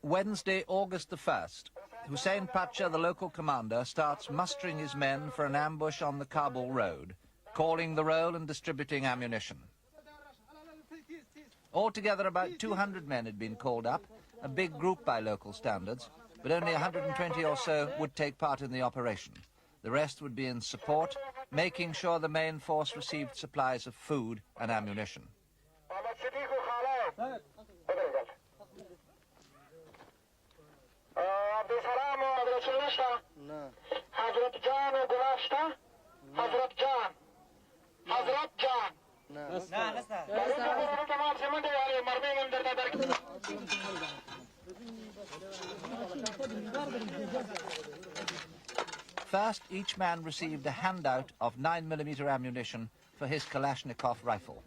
Wednesday, August the 1st. Hussein Pacha, the local commander, starts mustering his men for an ambush on the Kabul road, calling the roll and distributing ammunition. Altogether, about 200 men had been called up, a big group by local standards, but only 120 or so would take part in the operation. The rest would be in support, making sure the main force received supplies of food and ammunition. First, each man received a handout of 9mm ammunition for his Kalashnikov rifle.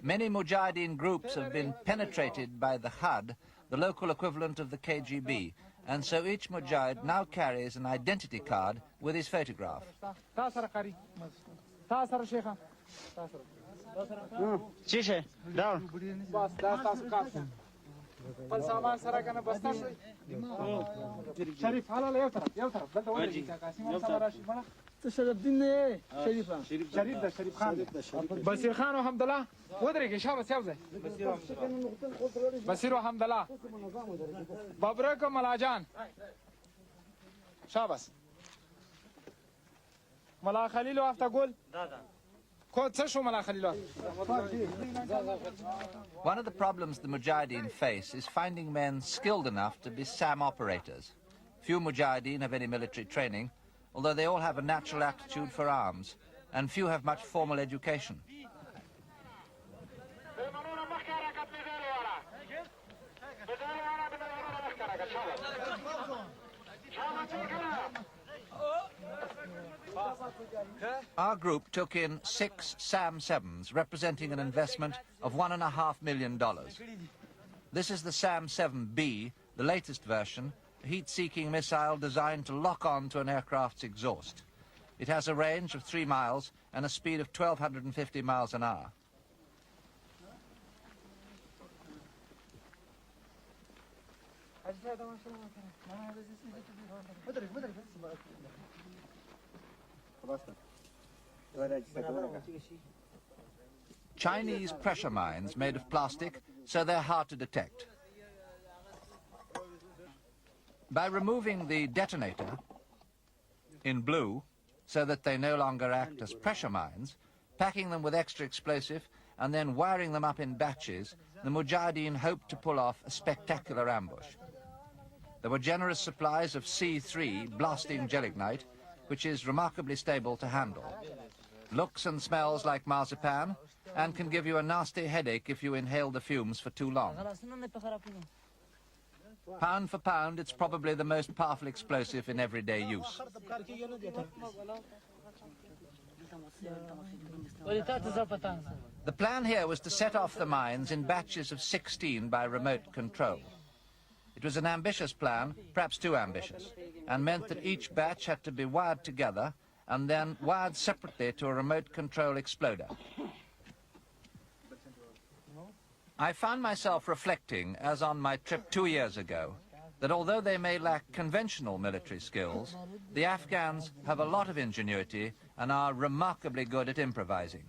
Many Mujahideen groups have been penetrated by the HUD, the local equivalent of the KGB, and so each Mujahid now carries an identity card with his photograph. بصير خان وحمد الله ودرك شابه سيابزه بصير وحمد الله بابرك ملاجان شابس ملا خليل وافتقول كود سشو ملا خليل. One of the problems the Mujahideen face is finding men skilled enough to be SAM operators. Few Mujahideen have any military training, although they all have a natural aptitude for arms, and few have much formal education. Our group took in 6 SAM-7s, representing an investment of $1.5 million. This is the SAM-7B, the latest version, a heat-seeking missile designed to lock on to an aircraft's exhaust. It has a range of 3 miles and a speed of 1,250 miles an hour. Chinese pressure mines made of plastic, so they're hard to detect. By removing the detonator in blue, so that they no longer act as pressure mines, packing them with extra explosive, and then wiring them up in batches, the Mujahideen hoped to pull off a spectacular ambush. There were generous supplies of C3 blasting gelignite, which is remarkably stable to handle. Looks and smells like marzipan, and can give you a nasty headache if you inhale the fumes for too long. Pound for pound, it's probably the most powerful explosive in everyday use. The plan here was to set off the mines in batches of 16 by remote control. It was an ambitious plan, perhaps too ambitious, and meant that each batch had to be wired together and then wired separately to a remote control exploder. I found myself reflecting, as on my trip 2 years ago, that although they may lack conventional military skills, the Afghans have a lot of ingenuity and are remarkably good at improvising.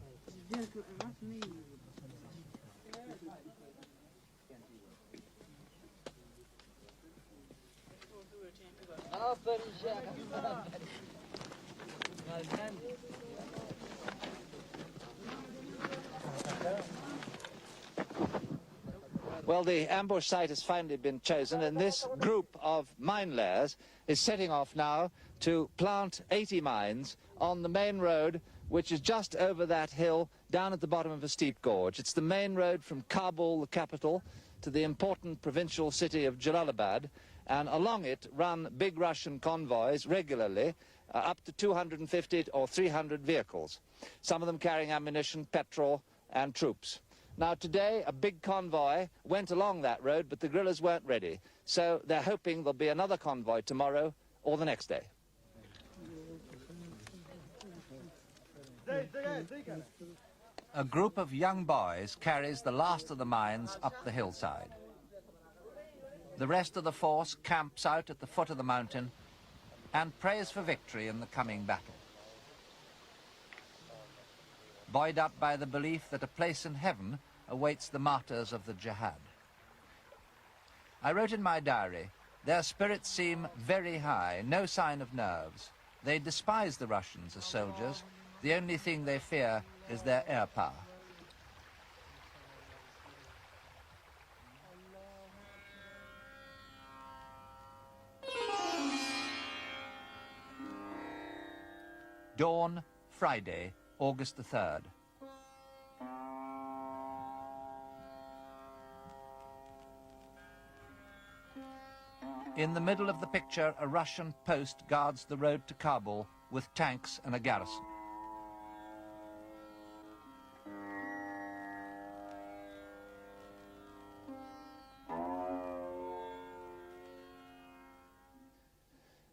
Well, the ambush site has finally been chosen, and this group of mine layers is setting off now to plant 80 mines on the main road, which is just over that hill down at the bottom of a steep gorge. It's the main road from Kabul, the capital, to the important provincial city of Jalalabad, and along it run big Russian convoys regularly, up to 250 or 300 vehicles, some of them carrying ammunition, petrol and troops. Now today a big convoy went along that road, but the guerrillas weren't ready. So they're hoping there'll be another convoy tomorrow or the next day. A group of young boys carries the last of the mines up the hillside. The rest of the force camps out at the foot of the mountain and prays for victory in the coming battle. Buoyed up by the belief that a place in heaven awaits the martyrs of the jihad. I wrote in my diary, their spirits seem very high, no sign of nerves. They despise the Russians as soldiers. The only thing they fear is their air power. Dawn, Friday, August the 3rd. In the middle of the picture, a Russian post guards the road to Kabul with tanks and a garrison.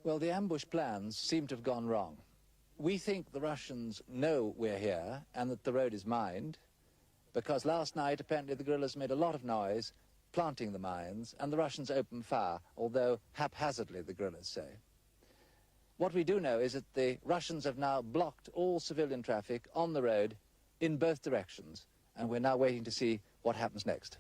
Well, the ambush plans seem to have gone wrong. We think the Russians know we're here and that the road is mined, because last night apparently the guerrillas made a lot of noise planting the mines, and the Russians opened fire, although haphazardly, the guerrillas say. What we do know is that the Russians have now blocked all civilian traffic on the road in both directions, and we're now waiting to see what happens next.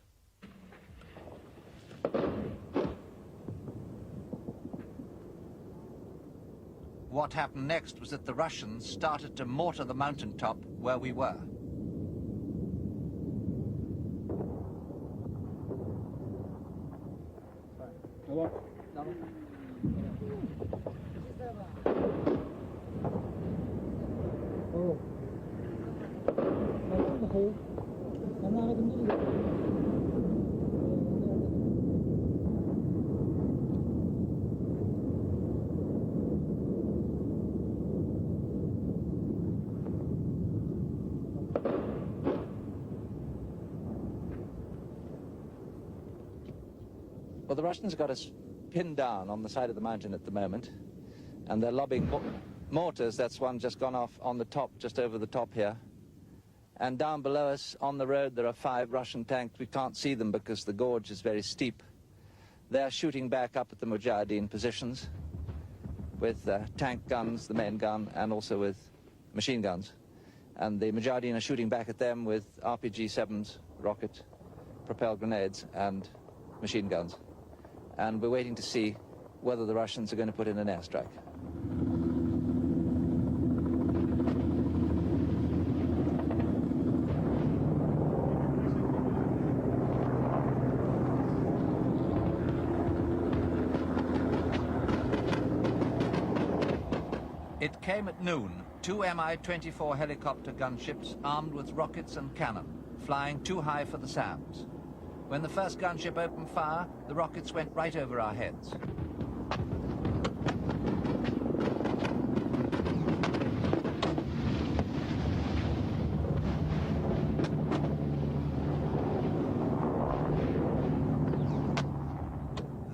What happened next was that the Russians started to mortar the mountaintop where we were. Well, the Russians got us pinned down on the side of the mountain at the moment, and they're lobbing mortars. That's one just gone off on the top, just over the top here. And down below us on the road there are 5 Russian tanks. We can't see them because the gorge is very steep. They're shooting back up at the Mujahideen positions with tank guns, the main gun, and also with machine guns. And the Mujahideen are shooting back at them with RPG-7s, rocket-propelled grenades, and machine guns. And we're waiting to see whether the Russians are going to put in an airstrike. It came at noon. 2 Mi-24 helicopter gunships armed with rockets and cannon, flying too high for the SAMs. When the first gunship opened fire, the rockets went right over our heads.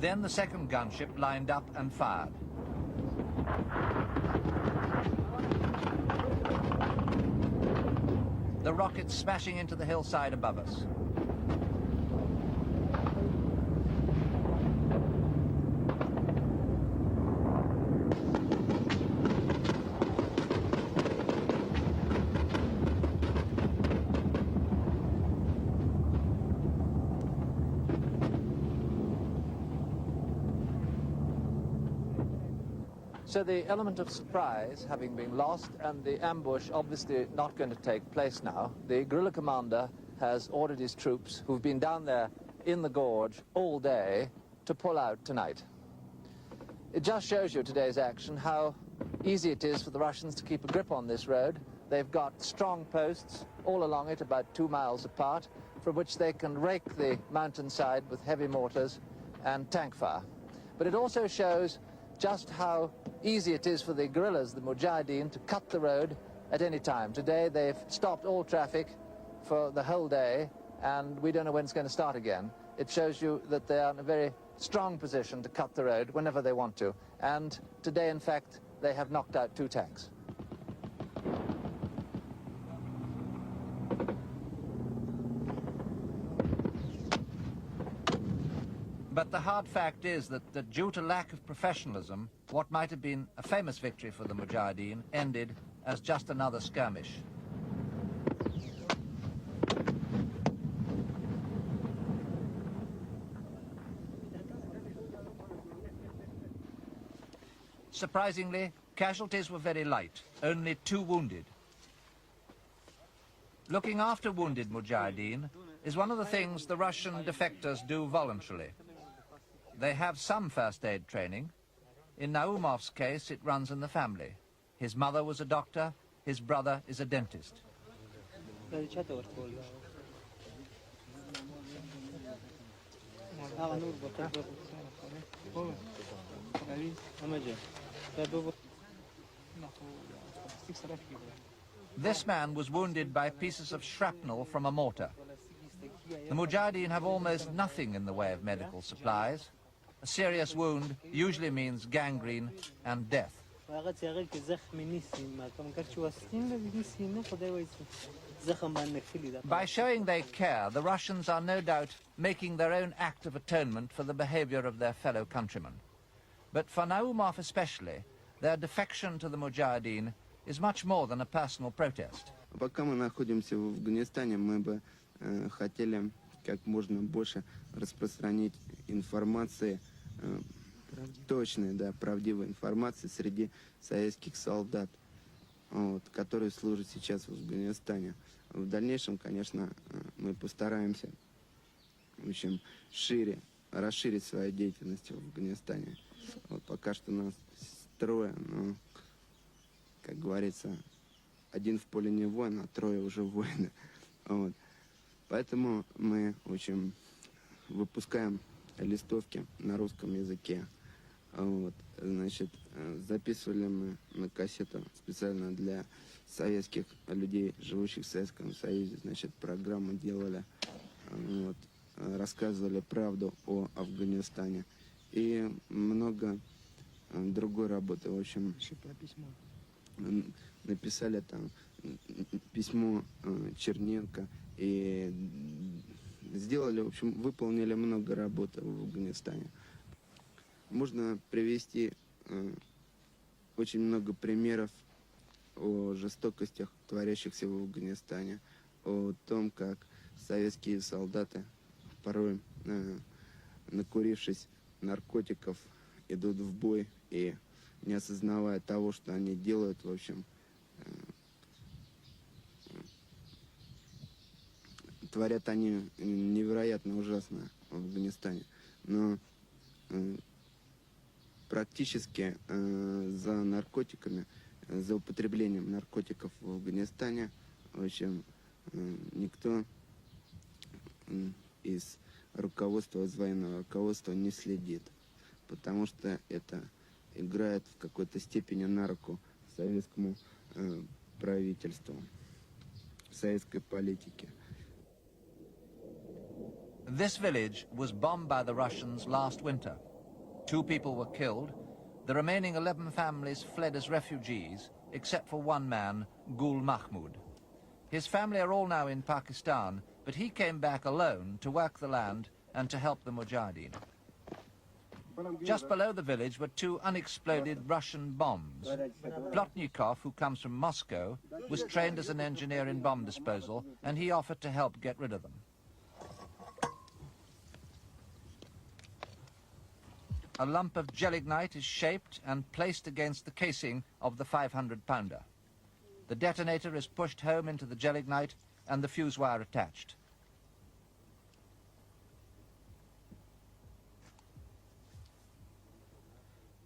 Then the second gunship lined up and fired. The rockets smashing into the hillside above us. So the element of surprise having been lost and the ambush obviously not going to take place now, the guerrilla commander has ordered his troops, who've been down there in the gorge all day, to pull out tonight. It just shows you today's action how easy it is for the Russians to keep a grip on this road. They've got strong posts all along it, about 2 miles apart, from which they can rake the mountainside with heavy mortars and tank fire. But it also shows just how easy it is for the guerrillas, the Mujahideen, to cut the road at any time. Today they've stopped all traffic for the whole day, and we don't know when it's going to start again. It shows you that they are in a very strong position to cut the road whenever they want to. And today, in fact, they have knocked out 2 tanks. But the hard fact is that due to lack of professionalism, what might have been a famous victory for the Mujahideen ended as just another skirmish. Surprisingly, casualties were very light, only 2 wounded. Looking after wounded Mujahideen is one of the things the Russian defectors do voluntarily. They have some first aid training. In Naumov's case, it runs in the family. His mother was a doctor, his brother is a dentist. This man was wounded by pieces of shrapnel from a mortar. The Mujahideen have almost nothing in the way of medical supplies. A serious wound usually means gangrene and death. By showing they care, the Russians are no doubt making their own act of atonement for the behavior of their fellow countrymen. But for Naumov especially, their defection to the Mujahideen is much more than a personal protest. Пока мы находимся в Афганистане, мы бы хотели как можно больше распространить информации, точной, да, правдивой информации среди советских солдат, которые служат сейчас в Афганистане. В дальнейшем, конечно, мы постараемся, в общем, расширить свою деятельность в Афганистане. Пока что нас 3, но, как говорится, 1 в поле не воин, а 3 уже воины. Поэтому мы, в общем, выпускаем листовки на русском языке. Значит, записывали мы на кассету специально для советских людей, живущих в Советском Союзе. Значит, программу делали, рассказывали правду о Афганистане. И много другой работы. В общем, написали там письмо Черненко и сделали, в общем, выполнили много работы в Афганистане. Можно привести очень много примеров о жестокостях, творящихся в Афганистане, о том, как советские солдаты, порой накурившись наркотиков, идут в бой и, не осознавая того, что они делают, в общем, творят они невероятно ужасно в Афганистане. Но практически за наркотиками, за употреблением наркотиков в Афганистане, в общем, никто из руководства, из военного руководства не следит, потому что это играет в какой-то степени на руку советскому правительству, советской политике. This village was bombed by the Russians last winter. 2 people were killed. The remaining 11 families fled as refugees, except for one man, Gul Mahmud. His family are all now in Pakistan, but he came back alone to work the land and to help the Mujahideen. Just below the village were 2 unexploded Russian bombs. Plotnikov, who comes from Moscow, was trained as an engineer in bomb disposal, and he offered to help get rid of them. A lump of gelignite is shaped and placed against the casing of the 500-pounder. The detonator is pushed home into the gelignite and the fuse wire attached.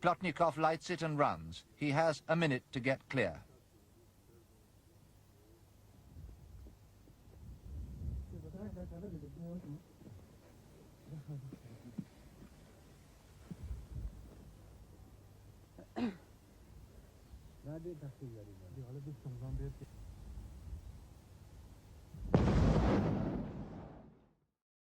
Plotnikov lights it and runs. He has a minute to get clear.